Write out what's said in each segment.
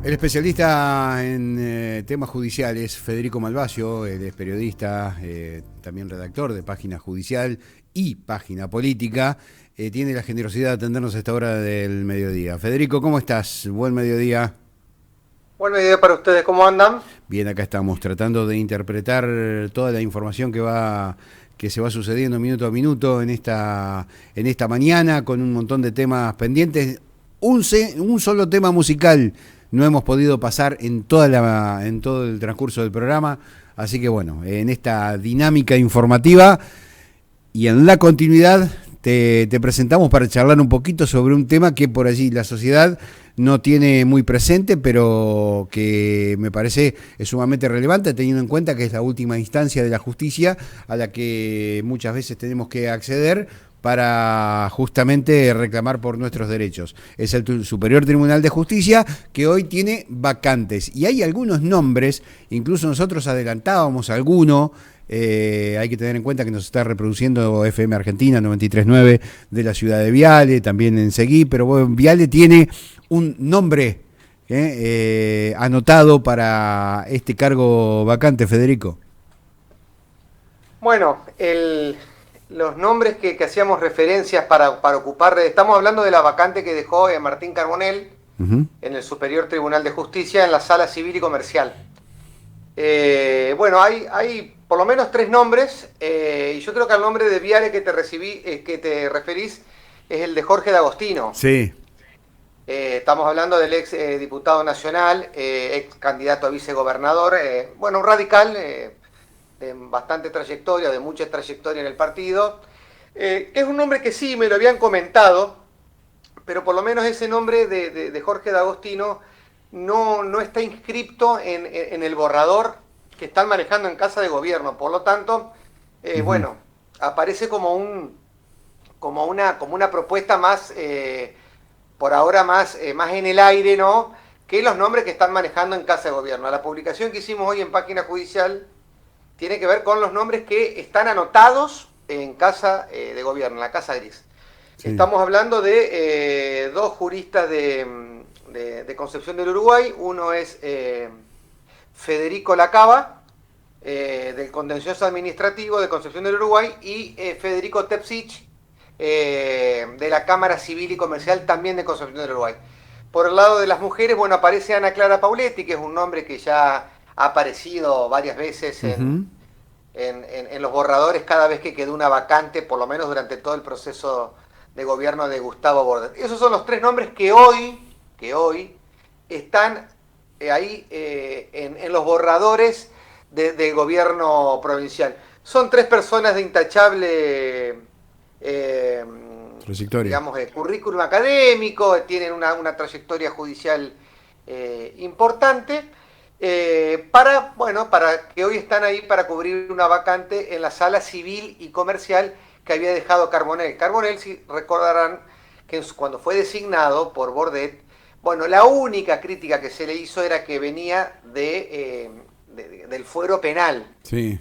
El especialista en temas judiciales, Federico Malvasio, él es periodista, también redactor de Página Judicial y Página Política, tiene la generosidad de atendernos a esta hora del mediodía. Federico, ¿cómo estás? Buen mediodía. Buen mediodía para ustedes, ¿cómo andan? Bien, acá estamos tratando de interpretar toda la información que se va sucediendo minuto a minuto en esta mañana, con un montón de temas pendientes. Un solo tema musical no hemos podido pasar en todo el transcurso del programa, así que bueno, en esta dinámica informativa y en la continuidad te presentamos para charlar un poquito sobre un tema que por allí la sociedad no tiene muy presente, pero que me parece es sumamente relevante, teniendo en cuenta que es la última instancia de la justicia a la que muchas veces tenemos que acceder para justamente reclamar por nuestros derechos. Es el Superior Tribunal de Justicia, que hoy tiene vacantes. Y hay algunos nombres, incluso nosotros adelantábamos alguno. Hay que tener en cuenta que nos está reproduciendo FM Argentina 93.9 de la ciudad de Viale, también en Seguí, pero bueno, Viale tiene un nombre anotado para este cargo vacante, Federico. Bueno, los nombres que hacíamos referencias para ocupar, estamos hablando de la vacante que dejó Martín Carbonell en el Superior Tribunal de Justicia en la Sala Civil y Comercial. Bueno, hay por lo menos tres nombres, y yo creo que al nombre de Viale que te referís es el de Jorge D'Agostino. Sí. Estamos hablando del ex diputado nacional, ex candidato a vicegobernador, bueno, un radical de bastante trayectoria, de mucha trayectoria en el partido, que es un nombre que sí me lo habían comentado, pero por lo menos ese nombre de Jorge D'Agostino no está inscripto en el borrador que están manejando en Casa de Gobierno. Por lo tanto, bueno, aparece como una propuesta más, por ahora más en el aire, ¿no?, que los nombres que están manejando en Casa de Gobierno. La publicación que hicimos hoy en Página Judicial tiene que ver con los nombres que están anotados en Casa de Gobierno, en la Casa Gris. Sí. Estamos hablando de dos juristas de Concepción del Uruguay. Uno es Federico Lacaba, del Contencioso Administrativo de Concepción del Uruguay, y Federico Tepsich, de la Cámara Civil y Comercial, también de Concepción del Uruguay. Por el lado de las mujeres, bueno, aparece Ana Clara Pauletti, que es un nombre que ya ha aparecido varias veces en los borradores cada vez que quedó una vacante, por lo menos durante todo el proceso de gobierno de Gustavo Bordet. Esos son los tres nombres que hoy están ahí en los borradores del gobierno provincial. Son tres personas de intachable digamos, currículum académico, tienen una trayectoria judicial importante, para que hoy están ahí para cubrir una vacante en la Sala Civil y Comercial que había dejado Carbonell. Carbonell, si recordarán, que cuando fue designado por Bordet, bueno, la única crítica que se le hizo era que venía del fuero penal. Sí.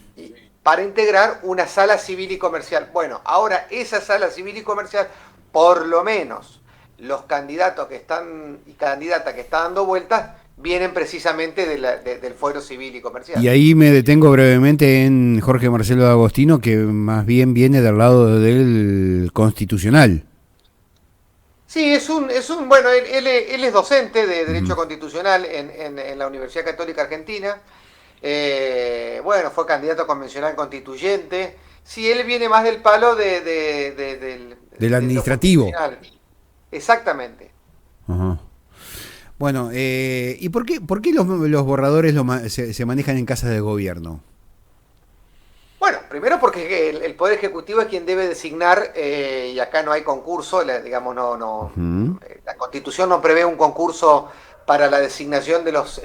Para integrar una sala civil y comercial. Bueno, ahora esa sala civil y comercial, por lo menos los candidatos que están y candidatas que están dando vueltas, vienen precisamente del fuero civil y comercial. Y ahí me detengo brevemente en Jorge Marcelo D'Agostino, que más bien viene del lado del constitucional. Sí, bueno, él es docente de Derecho Constitucional en la Universidad Católica Argentina. Bueno, fue candidato convencional constituyente. Sí, él viene más del palo del administrativo. Exactamente. Ajá. Bueno, ¿y por qué los borradores se manejan en casas de gobierno? Bueno, primero porque el Poder Ejecutivo es quien debe designar, y acá no hay concurso, digamos, la Constitución no prevé un concurso para la designación de los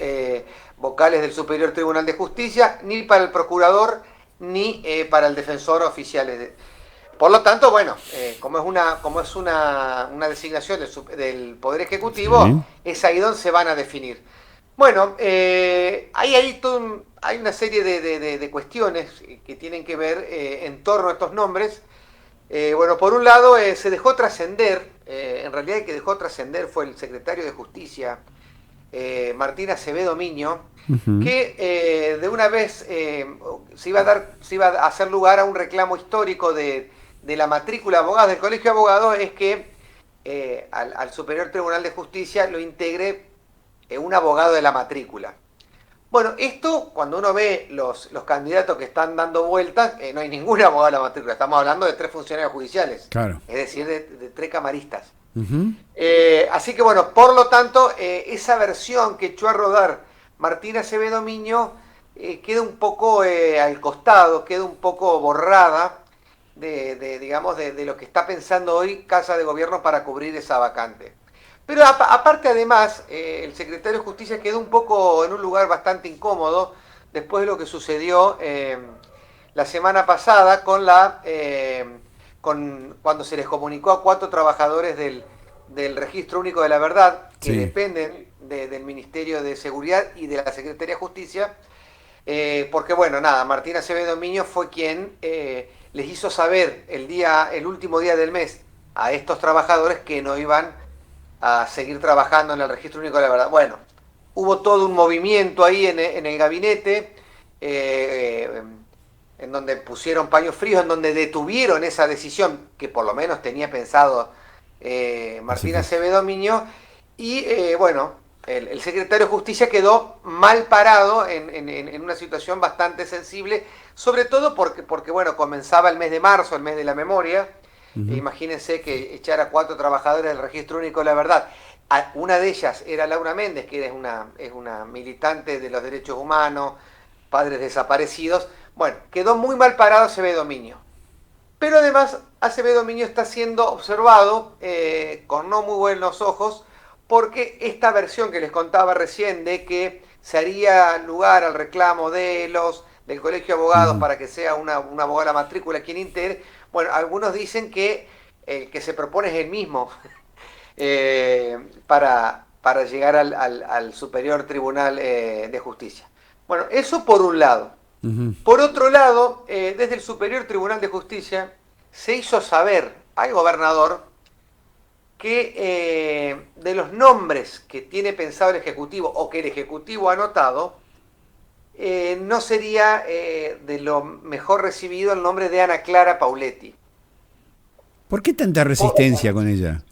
vocales del Superior Tribunal de Justicia, ni para el procurador, ni para el defensor oficial. Por lo tanto, bueno, como es una designación del Poder Ejecutivo, sí, es ahí donde se van a definir. Bueno, hay una serie de cuestiones que tienen que ver en torno a estos nombres. Bueno, por un lado, se dejó trascender, en realidad el que dejó trascender fue el secretario de Justicia Martín Acevedo Miño, Ujú. que de una vez se iba a hacer lugar a un reclamo histórico de la matrícula de abogados, del Colegio de Abogados, es que al Superior Tribunal de Justicia lo integre un abogado de la matrícula. Bueno, esto cuando uno ve los candidatos que están dando vueltas, no hay ningún abogado de la matrícula, estamos hablando de 3 funcionarios judiciales, Claro. es decir, de 3 camaristas. Ujú. Así que bueno, por lo tanto, esa versión que echó a rodar Martín Acevedo Miño queda un poco al costado, queda un poco borrada digamos, de lo que está pensando hoy Casa de Gobierno para cubrir esa vacante. Pero aparte, además, el secretario de Justicia quedó un poco en un lugar bastante incómodo después de lo que sucedió la semana pasada cuando se les comunicó a 4 trabajadores del Registro Único de la Verdad, que Sí. dependen del Ministerio de Seguridad y de la Secretaría de Justicia, porque bueno, nada, Martín Acevedo Miño fue quien les hizo saber el último día del mes a estos trabajadores que no iban a seguir trabajando en el Registro Único de la Verdad. Bueno, hubo todo un movimiento ahí en el gabinete, eh, en donde pusieron paños fríos, en donde detuvieron esa decisión que por lo menos tenía pensado Así Martín que, Acevedo Miño, y bueno, el secretario de Justicia quedó mal parado en una situación bastante sensible, sobre todo porque, bueno, comenzaba el mes de marzo, el mes de la memoria. ujú. Imagínense que echar a 4 trabajadores del Registro Único de la Verdad. Una de ellas era Laura Méndez, que es una militante de los derechos humanos, padres desaparecidos. Bueno, quedó muy mal parado Acevedo Miño. Pero además, Acevedo Miño está siendo observado con no muy buenos ojos, porque esta versión que les contaba recién de que se haría lugar al reclamo del Colegio de Abogados Ujú. para que sea una abogada de la matrícula quien integre, bueno, algunos dicen que el que se propone es el mismo para llegar al Superior Tribunal de Justicia. Bueno, eso por un lado. Ujú. Por otro lado, desde el Superior Tribunal de Justicia se hizo saber al gobernador que de los nombres que tiene pensado el Ejecutivo o que el Ejecutivo ha anotado, no sería de lo mejor recibido el nombre de Ana Clara Pauletti. ¿Por qué tanta resistencia con ella?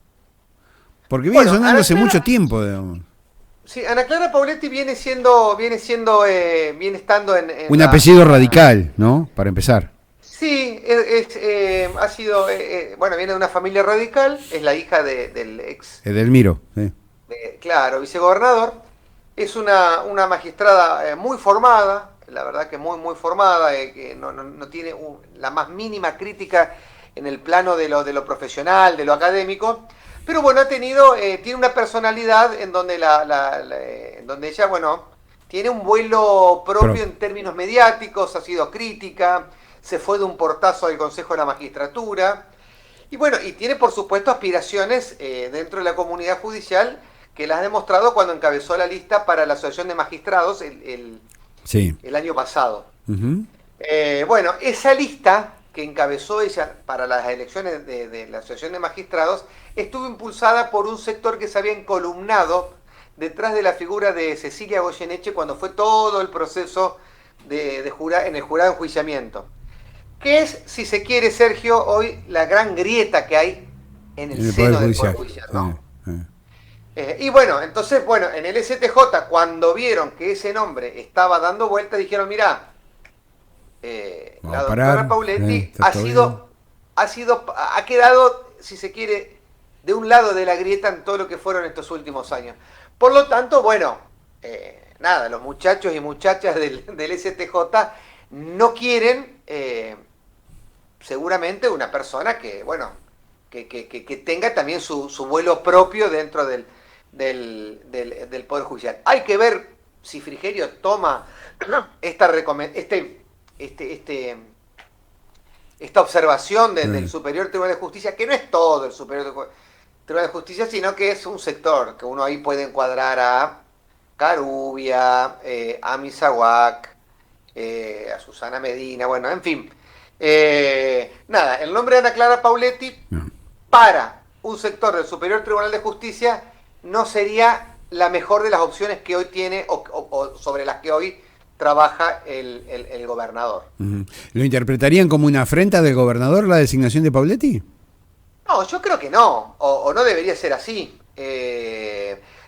Porque viene Bueno, sonando Ana hace mucho Clara, tiempo, digamos. sí, Ana Clara Pauletti viene estando Un apellido radical, ¿no? Para empezar. Sí, ha sido, bueno, viene de una familia radical, es la hija del ex, Edelmiro. Sí. claro, vicegobernador. Es una magistrada muy formada, la verdad que muy formada, que no tiene la más mínima crítica en el plano de lo profesional, de lo académico, pero bueno, tiene una personalidad en donde, en donde ella, bueno, tiene un vuelo Pero, propio en términos mediáticos, ha sido crítica, se fue de un portazo al Consejo de la Magistratura, y bueno, y tiene por supuesto aspiraciones dentro de la comunidad judicial que las ha demostrado cuando encabezó la lista para la Asociación de Magistrados sí. el año pasado. Ujú. Bueno, esa lista que encabezó ella para las elecciones de la Asociación de Magistrados estuvo impulsada por un sector que se había encolumnado detrás de la figura de Cecilia Goyeneche cuando fue todo el proceso en el jurado de enjuiciamiento. Que es, si se quiere, Sergio, hoy la gran grieta que hay en el En el Poder seno del Poder Judicial. Judicial, Sí, ¿no? sí. Y bueno, entonces, bueno, en el STJ, cuando vieron que ese nombre estaba dando vuelta, dijeron, mira, Vamos la a parar. doctora Pauletti Está todo bien. ha quedado, si se quiere, de un lado de la grieta en todo lo que fueron estos últimos años. Por lo tanto, bueno, nada, los muchachos y muchachas del STJ no quieren, seguramente, una persona que, bueno, que tenga también su vuelo propio dentro del Poder Judicial. Hay que ver si Frigerio toma esta esta observación del Sí. Superior Tribunal de Justicia, que no es todo el Superior Tribunal de Justicia, sino que es un sector que uno ahí puede encuadrar a Carubia, a Misahuac, a Susana Medina, bueno, en fin. Nada, el nombre de Ana Clara Pauletti No. para un sector del Superior Tribunal de Justicia no sería la mejor de las opciones que hoy tiene o sobre las que hoy trabaja el gobernador. ¿Lo interpretarían como una afrenta del gobernador la designación de Pawletti? No, yo creo que no, o no debería ser así.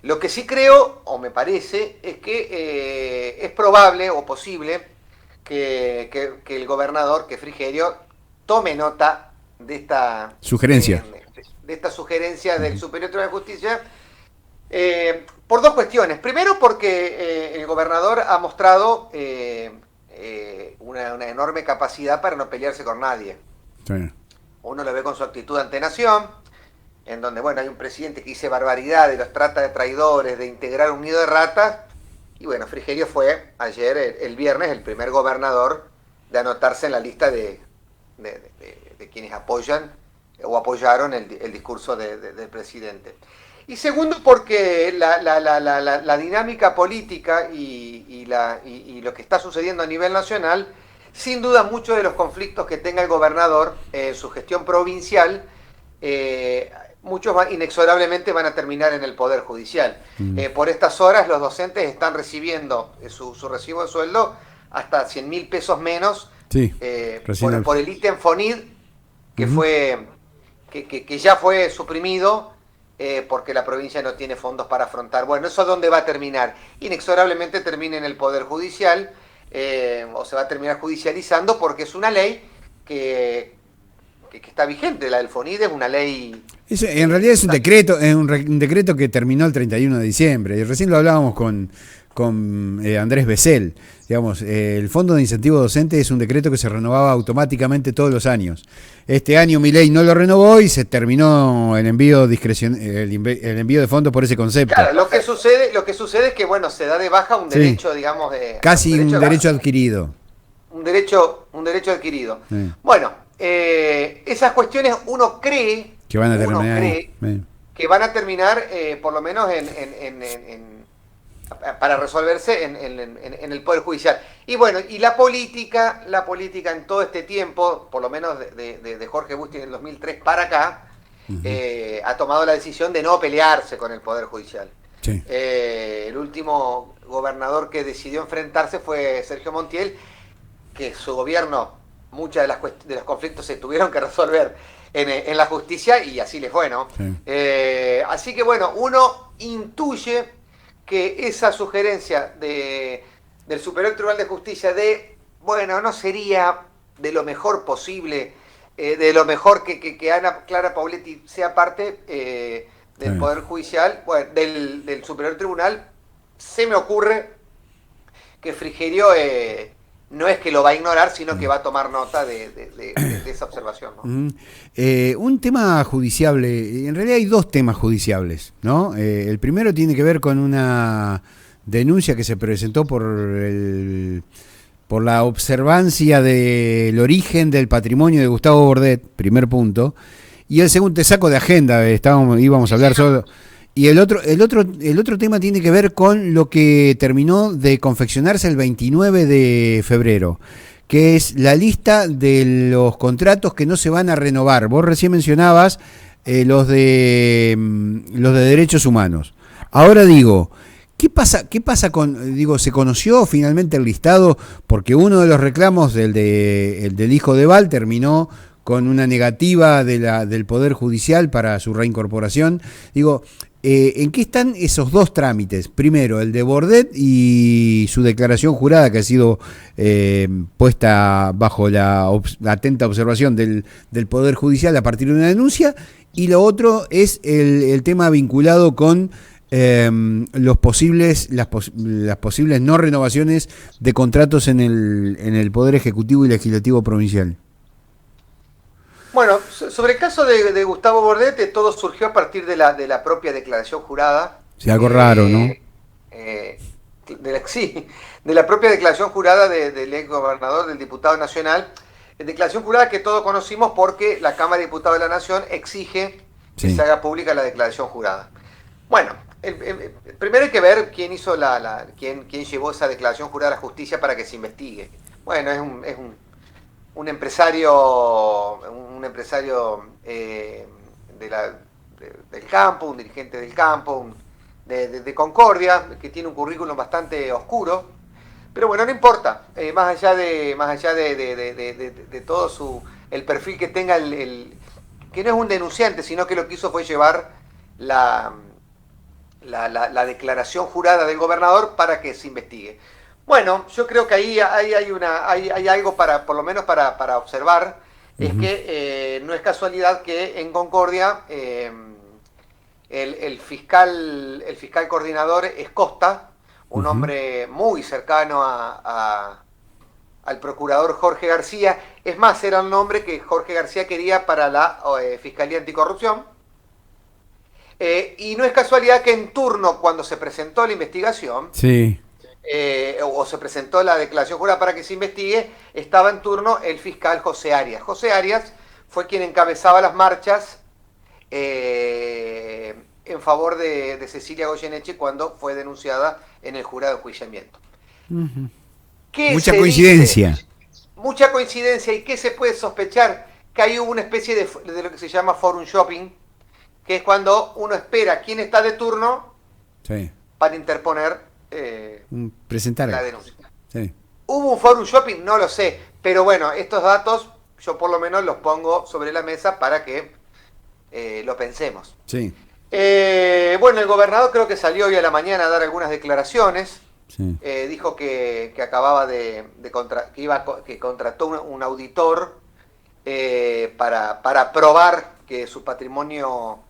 Lo que sí creo, o me parece, es que es probable o posible que el gobernador, que Frigerio, tome nota de esta Sugerencia. de esta sugerencia del Superior Tribunal de Justicia, por dos cuestiones. Primero, porque el gobernador ha mostrado una enorme capacidad para no pelearse con nadie. Sí. Uno lo ve con su actitud ante Nación, en donde, bueno, hay un presidente que dice barbaridades, los trata de traidores, de integrar un nido de ratas, y bueno, Frigerio fue ayer, el viernes, el primer gobernador de anotarse en la lista de quienes apoyan o apoyaron el discurso del presidente. Y segundo, porque la dinámica política y lo que está sucediendo a nivel nacional, sin duda muchos de los conflictos que tenga el gobernador en su gestión provincial, muchos inexorablemente van a terminar en el Poder Judicial. Por estas horas los docentes están recibiendo su recibo de sueldo hasta 100.000 pesos menos, Sí, por el ítem FONID, que ya fue suprimido, porque la provincia no tiene fondos para afrontar. Bueno, ¿eso dónde va a terminar? Inexorablemente termina en el Poder Judicial, o se va a terminar judicializando, porque es una ley que está vigente. La del FONID es una ley... En realidad es un decreto, un decreto que terminó el 31 de diciembre, y recién lo hablábamos con Andrés Becel. Digamos, el Fondo de Incentivo Docente es un decreto que se renovaba automáticamente todos los años. Este año Milei no lo renovó y se terminó el envío el envío de fondos por ese concepto. Claro, lo que sucede es que, bueno, se da de baja un derecho, digamos, casi un derecho adquirido. Un derecho adquirido. Sí. Bueno, esas cuestiones uno cree que van a terminar, que van a terminar, por lo menos para resolverse en el Poder Judicial. Y bueno, y la política en todo este tiempo, por lo menos de Jorge Busti en el 2003 para acá, ha tomado la decisión de no pelearse con el Poder Judicial. Sí. El último gobernador que decidió enfrentarse fue Sergio Montiel, que su gobierno, muchos de los conflictos se tuvieron que resolver en la justicia, y así le fue, ¿no? Sí. Así que bueno, uno intuye que esa sugerencia del Superior Tribunal de Justicia bueno, no sería de lo mejor posible, de lo mejor que Ana Clara Pawletti sea parte del Poder Judicial, bueno, del Superior Tribunal. Se me ocurre que Frigerio no es que lo va a ignorar, sino que va a tomar nota de esa observación, ¿no? Un tema judiciable, en realidad hay dos temas judiciables, ¿no? El primero tiene que ver con una denuncia que se presentó por la observancia del origen del patrimonio de Gustavo Bordet, primer punto, y el segundo, te saco de agenda, íbamos a hablar solo... Y el otro tema tiene que ver con lo que terminó de confeccionarse el 29 de febrero, que es la lista de los contratos que no se van a renovar. Vos recién mencionabas los de derechos humanos. Ahora digo, ¿qué pasa con, se conoció finalmente el listado? Porque uno de los reclamos, el del hijo de Val, terminó con una negativa del Poder Judicial para su reincorporación. Digo, ¿en qué están esos dos trámites? Primero, el de Bordet y su declaración jurada, que ha sido puesta bajo la atenta observación del Poder Judicial a partir de una denuncia, y lo otro es el tema vinculado con las posibles no renovaciones de contratos en el Poder Ejecutivo y Legislativo Provincial. Bueno, sobre el caso de Gustavo Bordet, todo surgió a partir de la propia declaración jurada. Sí, algo raro, ¿no? De la propia declaración jurada del ex gobernador, del diputado nacional. Declaración jurada que todos conocimos porque la Cámara de Diputados de la Nación exige que se haga pública la declaración jurada. Bueno, primero hay que ver quién hizo quién llevó esa declaración jurada a la justicia para que se investigue. Bueno, es un empresario del campo, un dirigente del campo, de Concordia, que tiene un currículum bastante oscuro. Pero bueno, no importa, más allá de todo el perfil que tenga, que no es un denunciante, sino que lo que hizo fue llevar la declaración jurada del gobernador para que se investigue. Bueno, yo creo que ahí hay algo para, por lo menos para observar, es que no es casualidad que en Concordia el fiscal coordinador es Costa, un hombre muy cercano al procurador Jorge García. Es más, era el nombre que Jorge García quería para la Fiscalía Anticorrupción. Y no es casualidad que en turno, cuando se presentó la investigación, Sí. o se presentó la declaración jurada para que se investigue, estaba en turno el fiscal José Arias. José Arias fue quien encabezaba las marchas en favor de Cecilia Goyeneche cuando fue denunciada en el jurado de enjuiciamiento. Mucha coincidencia. Mucha coincidencia. ¿Y qué se puede sospechar? Que hay una especie de lo que se llama forum shopping, que es cuando uno espera quién está de turno para interponer presentar la denuncia. Sí. ¿Hubo un forum shopping? No lo sé, pero bueno, estos datos yo por lo menos los pongo sobre la mesa para que lo pensemos. Sí. Bueno, el gobernador creo que salió hoy a la mañana a dar algunas declaraciones. Sí. Dijo que acababa que contrató un auditor para probar que su patrimonio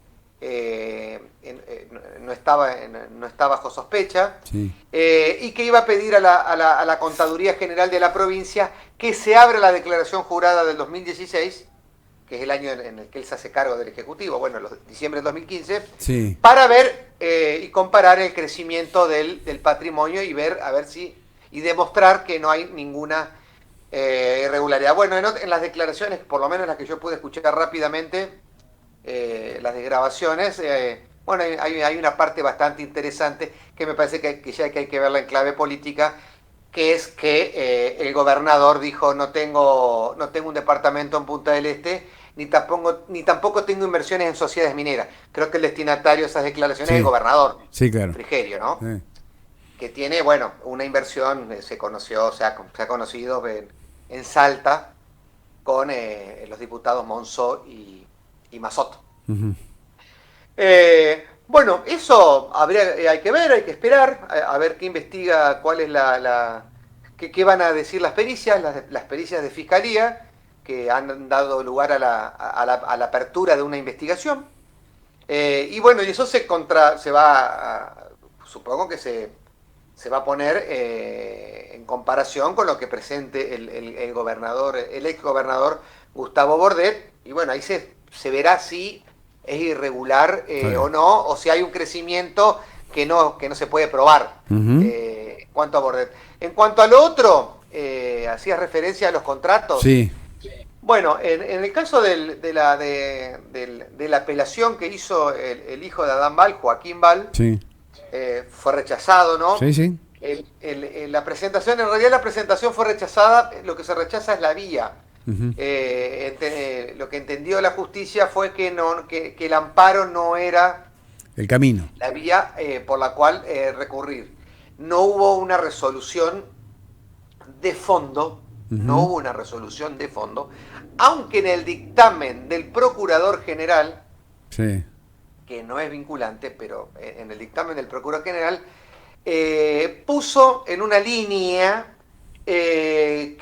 no está bajo sospecha, Sí. y que iba a pedir a la Contaduría General de la provincia que se abra la declaración jurada del 2016, que es el año en el que él se hace cargo del Ejecutivo, bueno, diciembre del 2015, Sí. para ver y comparar el crecimiento del patrimonio y y demostrar que no hay ninguna irregularidad. Bueno, en las declaraciones, por lo menos las que yo pude escuchar rápidamente, las desgrabaciones, bueno, hay una parte bastante interesante que me parece que ya hay que verla en clave política, que es que el gobernador dijo no tengo un departamento en Punta del Este, ni tampoco tengo inversiones en sociedades mineras. Creo que el destinatario de esas declaraciones es el gobernador, sí, claro. Frigerio, ¿no? Sí. Que tiene, bueno, una inversión, se ha conocido en Salta con los diputados Monzó y Mazot. Bueno, eso hay que ver, hay que esperar, a ver qué investiga, cuál es qué van a decir las pericias de fiscalía, que han dado lugar a la apertura de una investigación. Y bueno, y eso supongo que se va a poner en comparación con lo que presente el gobernador, el ex gobernador Gustavo Bordet, y bueno, ahí se verá si es irregular o no, o si hay un crecimiento que no se puede probar en cuanto a Bordet. En cuanto a lo otro, hacías referencia a los contratos. Sí. Bueno, en el caso de la apelación que hizo el hijo de Adán Val, Joaquín Val, Sí. Fue rechazado, ¿no? Sí, sí. La presentación, en realidad la presentación fue rechazada, lo que se rechaza es la vía. Lo que entendió la justicia fue que el amparo no era el camino, la vía por la cual recurrir. No hubo una resolución de fondo, aunque en el dictamen del Procurador General, sí, que no es vinculante, pero en el dictamen del Procurador General puso en una línea que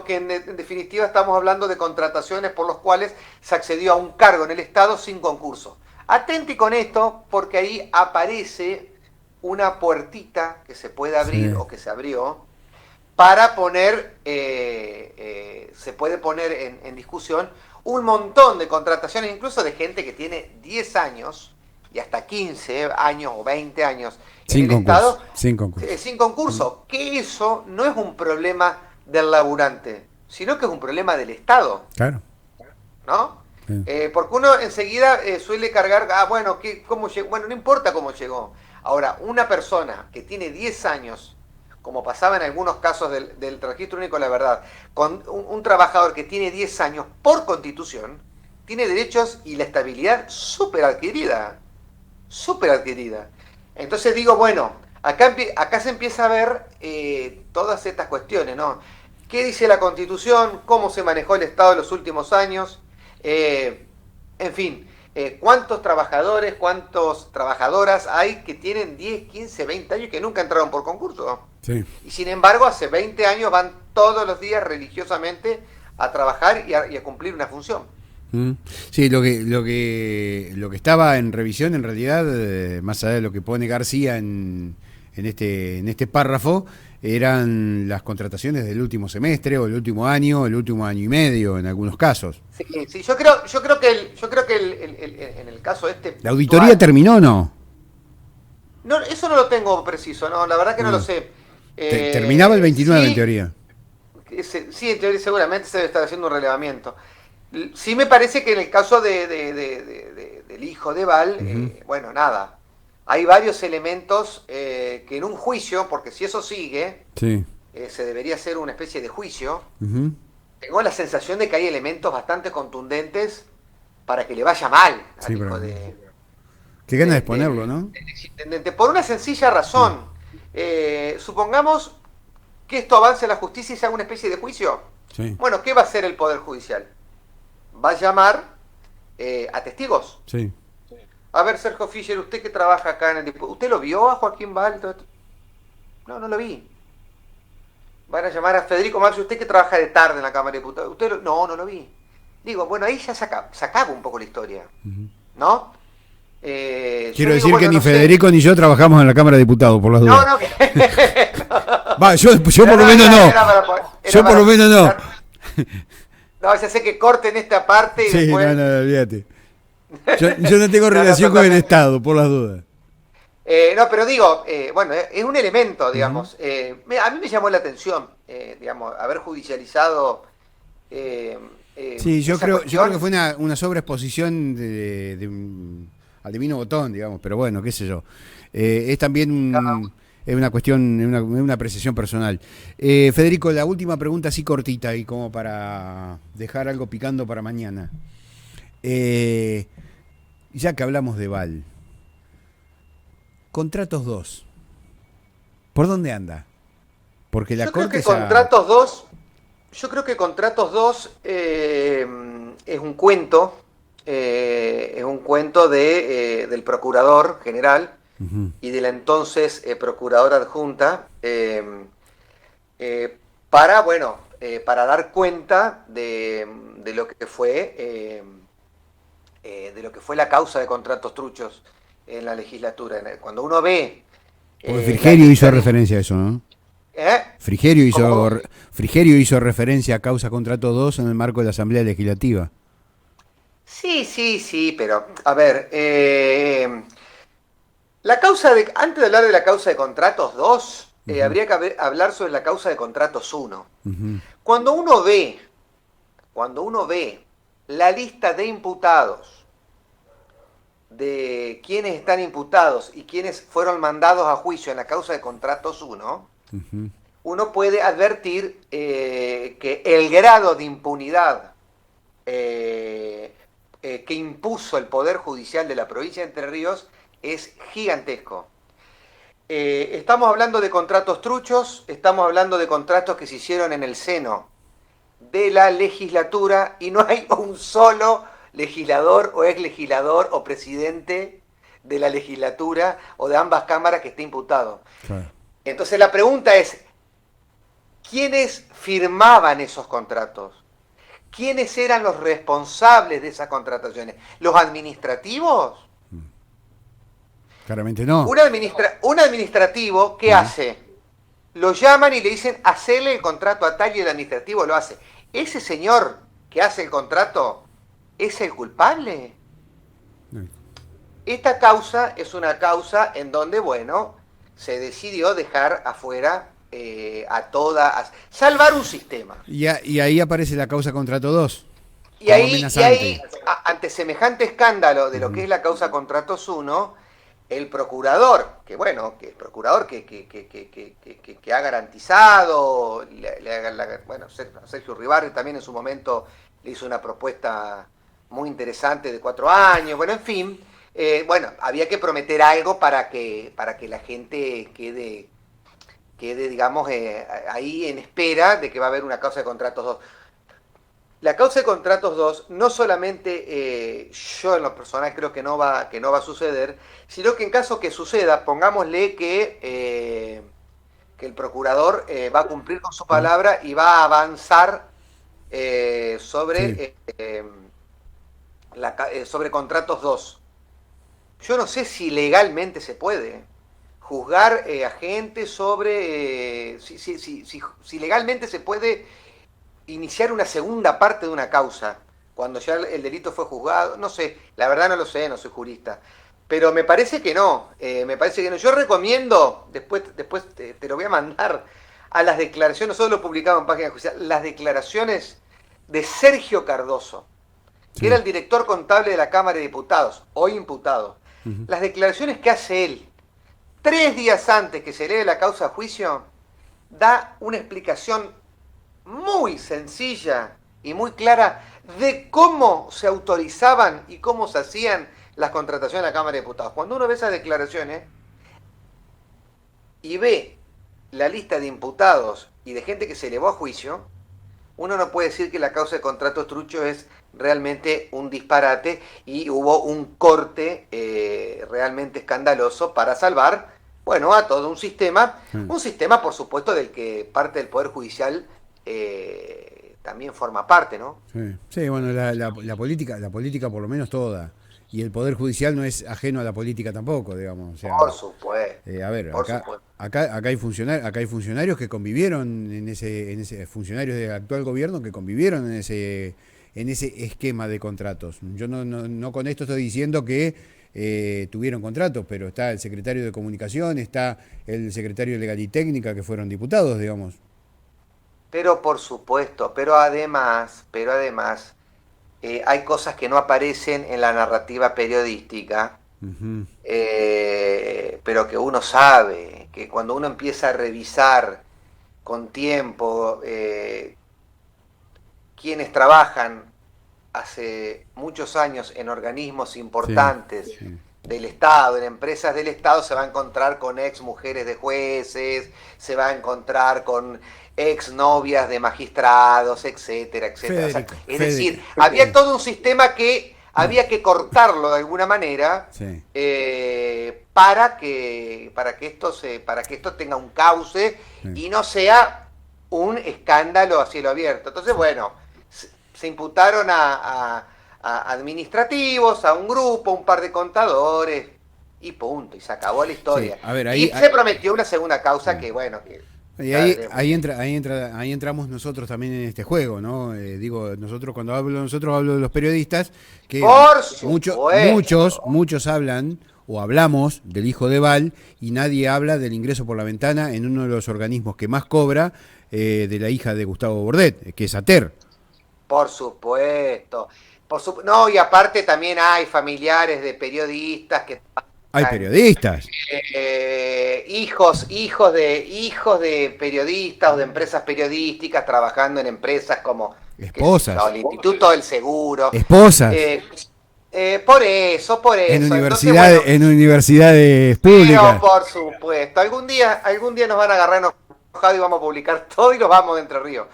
en definitiva estamos hablando de contrataciones por las cuales se accedió a un cargo en el Estado sin concurso. Atenti con esto, porque ahí aparece una puertita que se puede abrir, o que se abrió, para se puede poner en discusión un montón de contrataciones, incluso de gente que tiene 10 años y hasta 15 años o 20 años en el Estado, sin concurso. Que eso no es un problema del laburante, sino que es un problema del Estado. Claro. ¿No? Sí. Porque uno enseguida suele cargar, ¿cómo llegó? Bueno, no importa cómo llegó. Ahora, una persona que tiene 10 años, como pasaba en algunos casos del Registro Único de la Verdad, con un trabajador que tiene 10 años por constitución, tiene derechos y la estabilidad súper adquirida. Entonces digo, bueno, acá se empieza a ver todas estas cuestiones, ¿no? ¿Qué dice la Constitución? ¿Cómo se manejó el Estado en los últimos años? Eh, en fin, ¿cuántos trabajadores, cuántas trabajadoras hay que tienen 10, 15, 20 años que nunca entraron por concurso? Sí. Y sin embargo, hace 20 años van todos los días religiosamente a trabajar y a cumplir una función. Mm. Sí, lo que estaba en revisión, en realidad, más allá de lo que pone García en este párrafo, eran las contrataciones del último semestre o el último año y medio, en algunos casos. Sí, sí, yo creo que en el caso este ¿La auditoría puntual, terminó o no? no, eso no lo tengo preciso, no, la verdad que no lo Ah. sé. Terminaba el 29 en Sí, teoría. sí, en teoría seguramente se debe estar haciendo un relevamiento. Sí me parece que en el caso del hijo de Val, Ujú. bueno, nada, hay varios elementos que en un juicio, porque si eso sigue, Sí. se debería hacer una especie de juicio. Ujú. Tengo la sensación de que hay elementos bastante contundentes para que le vaya mal Sí, al hijo pero qué ganas de exponerlo, del ¿no? exintendente, por una sencilla Mm. razón. Supongamos que esto avance a la justicia y se haga una especie de juicio. Sí, Bueno, ¿qué va a hacer el Poder Judicial? Va a llamar a testigos. sí. A ver, Sergio Fischer, usted que trabaja acá en el diputado, ¿usted lo vio a Joaquín Val? No, no lo vi. Van a llamar a Federico Maxi, usted que trabaja de tarde en la Cámara de Diputados. No, no lo vi. Digo, bueno, ahí ya se acaba un poco la historia, Ujú. ¿no? Yo Quiero digo, decir que bueno, ni no sé. Federico ni yo trabajamos en la Cámara de Diputados, por las No, dudas. no, Va, yo por lo no, menos no. era Yo por lo menos no. no, ya sé que corten esta parte y Sí, después. no, olvídate. Yo no tengo No, no, relación con el totalmente. Estado, por las dudas. No, pero digo, bueno, es un elemento, Ujú. digamos. A mí me llamó la atención, digamos, haber judicializado eh, Sí, yo esa creo que cuestión. fue una sobreexposición al divino botón, digamos, pero bueno, qué sé yo. Es también es una cuestión, es una apreciación personal. Federico, la última pregunta así cortita y como para dejar algo picando para mañana. Eh, ya que hablamos de Val, Contratos 2, ¿por dónde anda? Porque la Yo creo Corte que ya... Contratos 2, yo creo que Contratos 2 es un cuento del procurador general Ujú. y de la entonces procuradora adjunta para, bueno, para dar cuenta de lo que fue de lo que fue la causa de contratos truchos en la legislatura. Cuando uno ve Porque la Frigerio hizo lista de... referencia a eso, ¿no? ¿Eh? Frigerio ¿Cómo? hizo, Frigerio hizo referencia a causa contrato 2 en el marco de la Asamblea Legislativa. Sí, sí, sí, pero a ver, la causa de, antes de hablar de la causa de contratos 2, Ujú, habría que hablar sobre la causa de contratos 1. ujú, Cuando uno ve, cuando uno ve la lista de imputados, de quienes están imputados y quienes fueron mandados a juicio en la causa de contratos 1, ujú. uno puede advertir que el grado de impunidad que impuso el Poder Judicial de la provincia de Entre Ríos es gigantesco. Estamos hablando de contratos truchos, estamos hablando de contratos que se hicieron en el seno de la legislatura y no hay un solo legislador o ex legislador o presidente de la legislatura o de ambas cámaras que esté imputado. Claro. Entonces la pregunta es, ¿quiénes firmaban esos contratos? ¿Quiénes eran los responsables de esas contrataciones? ¿Los administrativos? Claramente no. Un administrativo, ¿qué Ujú. hace? Lo llaman y le dicen, hacele el contrato a tal y el administrativo lo hace. ¿Ese señor que hace el contrato es el culpable? Esta causa es una causa en donde, bueno, se decidió dejar afuera salvar un sistema. Y ahí aparece la causa contrato 2 Y como ahí, y amenazante. ahí ante semejante escándalo de lo que Ujú. es la causa contratos 1, el procurador, que bueno, que el procurador que ha garantizado, bueno, Sergio Ribarri también en su momento le hizo una propuesta muy interesante de 4 años, bueno, en fin, bueno, había que prometer algo para que la gente quede digamos, ahí en espera de que va a haber una causa de contratos 2. La causa de contratos 2, no solamente yo en lo personal creo que no va a suceder, sino que en caso que suceda, pongámosle que el procurador va a cumplir con su palabra y va a avanzar sobre, sobre contratos 2. Yo no sé si legalmente se puede juzgar a gente sobre... si legalmente se puede iniciar una segunda parte de una causa cuando ya el delito fue juzgado. No sé, la verdad no lo sé, no soy jurista. Pero me parece que no, Yo recomiendo, después te lo voy a mandar, a las declaraciones, nosotros lo publicamos en Página Judicial, las declaraciones de Sergio Cardoso, que era el director contable de la Cámara de Diputados, hoy imputado. Las declaraciones que hace él 3 días antes que se eleve la causa a juicio, da una explicación muy sencilla y muy clara de cómo se autorizaban y cómo se hacían las contrataciones en la Cámara de Diputados. Cuando uno ve esas declaraciones y ve la lista de imputados y de gente que se elevó a juicio, uno no puede decir que la causa de contrato trucho es realmente un disparate y hubo un corte realmente escandaloso para salvar, bueno, a todo un sistema, por supuesto, del que parte del Poder Judicial también forma parte, ¿no? Sí, bueno, la política por lo menos toda. Y el Poder Judicial no es ajeno a la política tampoco, digamos. O sea, por supuesto. A ver, acá hay funcionarios que convivieron en ese funcionarios del actual gobierno que convivieron en ese esquema de contratos. Yo no con esto estoy diciendo que tuvieron contratos, pero está el secretario de Comunicación, está el secretario de Legal y Técnica, que fueron diputados, digamos. Pero por supuesto, pero además hay cosas que no aparecen en la narrativa periodística, pero que uno sabe, que cuando uno empieza a revisar con tiempo quienes trabajan hace muchos años en organismos importantes del Estado, en empresas del Estado, se va a encontrar con ex mujeres de jueces, se va a encontrar con ex novias de magistrados, etcétera, etcétera. Federico, es decir, había todo un sistema que había que cortarlo de alguna manera para que esto tenga un cauce y no sea un escándalo a cielo abierto. Entonces, bueno, se imputaron a administrativos, a un grupo, un par de contadores y punto, y se acabó la historia. A ver, se prometió una segunda causa que, bueno, que... Y ahí entramos nosotros también en este juego, ¿no? Digo, cuando hablo de los periodistas, que muchos hablan o hablamos del hijo de Val y nadie habla del ingreso por la ventana en uno de los organismos que más cobra de la hija de Gustavo Bordet, que es ATER. Por supuesto. No, y aparte también hay familiares de periodistas que... Hay periodistas. Hijos de periodistas o de empresas periodísticas trabajando en empresas como esposas, el Instituto del Seguro. Esposas. Por eso. En universidades públicas. Pero por supuesto. Algún día nos van a agarrar enojados y vamos a publicar todo y nos vamos de Entre Ríos.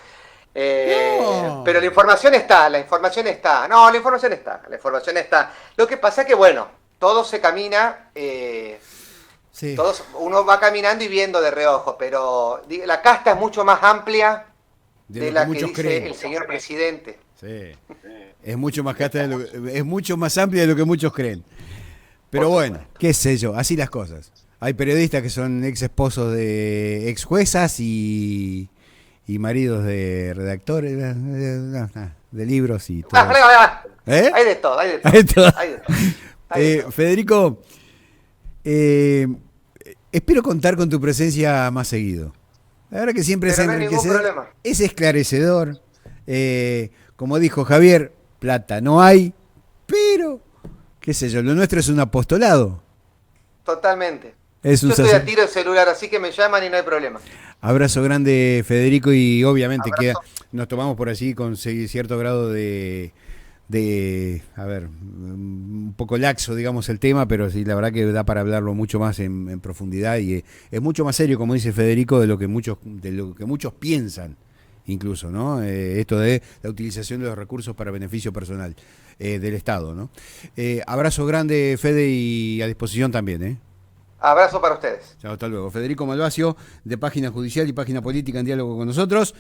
Pero la información está. No, la información está. Lo que pasa es que, bueno, todo se camina, uno va caminando y viendo de reojo, pero la casta es mucho más amplia de la que dice creen. El señor presidente. Sí. Es mucho más casta es mucho más amplia de lo que muchos creen. Pero bueno, qué sé yo, así las cosas. Hay periodistas que son ex esposos de ex juezas y maridos de redactores de libros y todo. Hay de todo. Federico, espero contar con tu presencia más seguido. La verdad que siempre es enriquecedor, es esclarecedor. Como dijo Javier, plata no hay, pero, qué sé yo, lo nuestro es un apostolado. Totalmente. Yo estoy a tiro de celular, así que me llaman y no hay problema. Abrazo grande, Federico, y obviamente nos tomamos por allí con cierto grado de a ver, un poco laxo, digamos, el tema, pero sí, la verdad que da para hablarlo mucho más en profundidad y es mucho más serio, como dice Federico, de lo que muchos piensan, incluso, ¿no? Esto de la utilización de los recursos para beneficio personal del Estado, ¿no? Abrazo grande, Fede, y a disposición también, ¿eh? Abrazo para ustedes. Chao, hasta luego. Federico Malvasio, de Página Judicial y Página Política en diálogo con nosotros.